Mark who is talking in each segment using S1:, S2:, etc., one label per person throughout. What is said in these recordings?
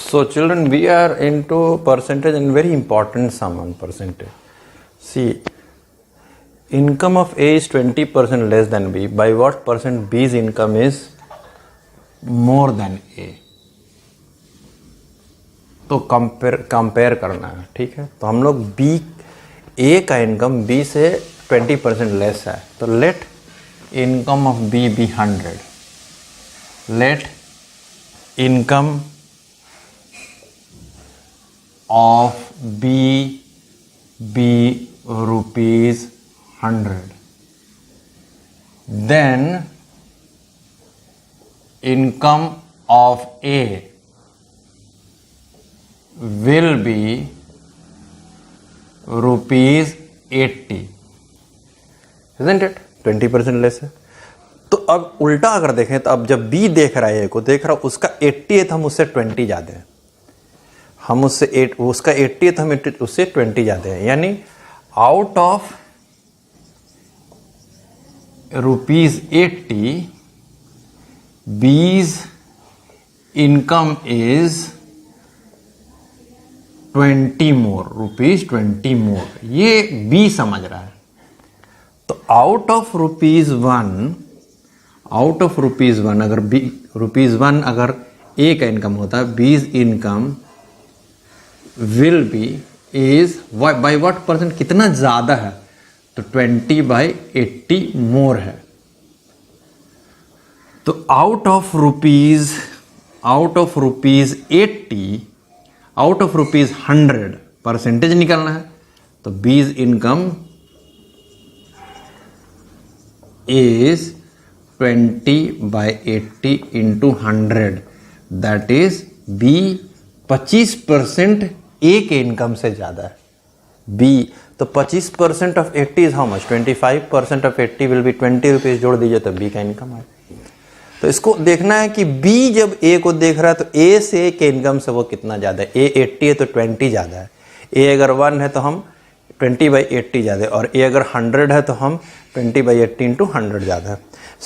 S1: So children, we are into percentage and very important sum on percentage. See, income of A is 20% less than B. By what percent B's income is more than A? तो compare करना है, ठीक है। तो हम लोग B, A का income B से 20% लेस है, तो let income of B be 100. Let income of B be rupees 100. Then income of A will be rupees 80. Isn't it? 20% less है। तो अब उल्टा अगर देखें तो अब जब B देख रहा है, A को देख रहा है, उसका 80 है तो हम उससे 20 ज्यादा है। हम उससे उसका 80 है तो हम उससे 20 ज्यादा है। यानी out of ₹80 B's income is 20 मोर, ₹20 मोर। ये B समझ रहा है। तो आउट ऑफ ₹1 अगर ₹1 अगर A का इनकम होता है, B's income will be is by what percent, कितना ज्यादा है, तो 20/80 मोर है। तो out of rupees 80, out of ₹100 percentage निकालना है। तो B's income is 20/80 into 100, that is B 25% A के इनकम से ज्यादा है। B तो 25% of 80 is how much, 25% of 80 will be 20 rupees, जोड़ दीजिए तो B का इनकम है। तो इसको देखना है कि B जब A को देख रहा है तो A से के इनकम से वो कितना ज्यादा है। A 80 है तो 20 ज्यादा है। A अगर 1 है तो हम 20/80 ज्यादा है, और A अगर 100 है तो हम 20/80 इंटू 100 ज्यादा है।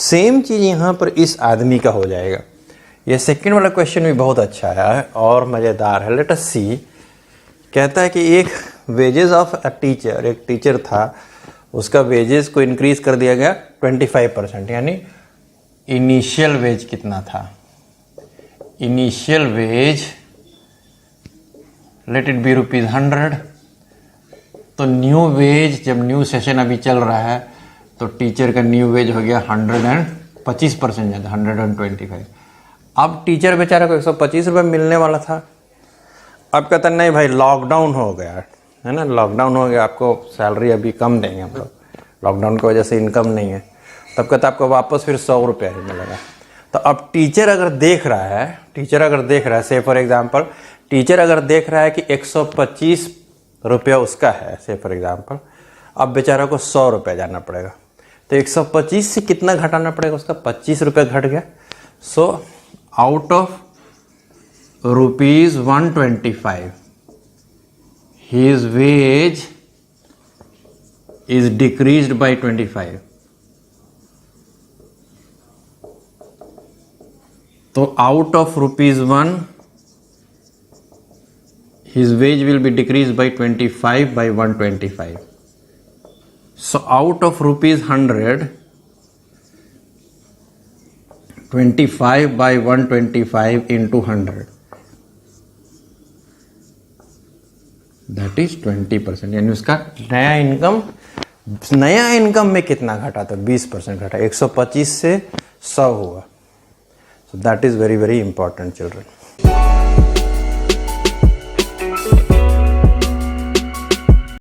S1: सेम चीज यहां पर इस आदमी का हो जाएगा। ये सेकंड वाला क्वेश्चन भी बहुत अच्छा है और मजेदार है। लेट अस सी। कहता है कि एक वेजेस ऑफ अ टीचर, एक टीचर था, उसका वेजेस को इंक्रीज कर दिया गया 25%। यानी इनिशियल वेज कितना था, initial wage let it be ₹100। तो न्यू वेज, जब न्यू सेशन अभी चल रहा है, तो टीचर का न्यू वेज हो गया 125% ज्यादा, 125। अब टीचर बेचारा को 125 रुपये मिलने वाला था। अब कहता नहीं भाई, लॉकडाउन हो गया है ना, लॉकडाउन हो गया, आपको सैलरी अभी कम देंगे हम लोग, लॉकडाउन की वजह से इनकम नहीं है। तब कहता आपको वापस फिर 100 रुपये ही मिलेगा। तो अब टीचर अगर देख रहा है, से फॉर एग्जांपल टीचर अगर देख रहा है कि 125 रुपया उसका है, से फॉर एग्जांपल, अब बेचारा को 100 रुपये जाना पड़ेगा। तो 125 से कितना घटाना पड़ेगा, उसका 25 रुपये घट गया। So out of ₹125 his wage is decreased by 25. तो out of ₹1 his wage will be decreased by 25 by 125. So out of ₹100, 25 by 125 into 100, that is 20%। यानी उसका नया इनकम में कितना घटा, तो 20% घटा, 125 से 100 हुआ। So that is very very important children.